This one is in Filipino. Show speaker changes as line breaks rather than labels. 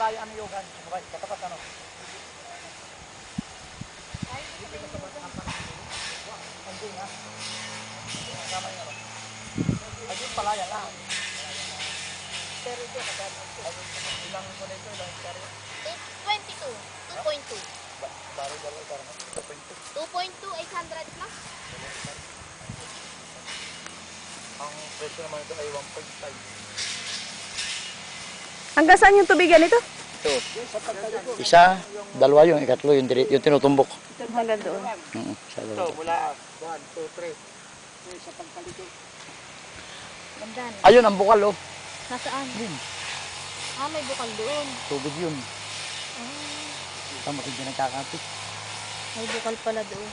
palaya ano yogan. Okay, katapat ano. Hindi nga. Kasama yung ano. Ayun palaya lang. Pero ito, ilang ko na ito, ilang hektarya?
22. 2.2.
Baro, 2.2.
2.2, 800 plus.
Ang presyo naman ito ay 1.5.
Hanggang saan yung tubigan ito?
Ito. Isa, dalawa yung ikatlo, yung tinutumbok.
Hanggang doon.
Sa
Ito,
dalawa.
mula 1, 2, 3. Sa pagkaliko.
Gandaan.
Ayun ang bukal, oh.
Nasaan?
Yun.
May bukal doon.
Tubig yun. Tama, hindi nagkakapit.
May bukal pala doon.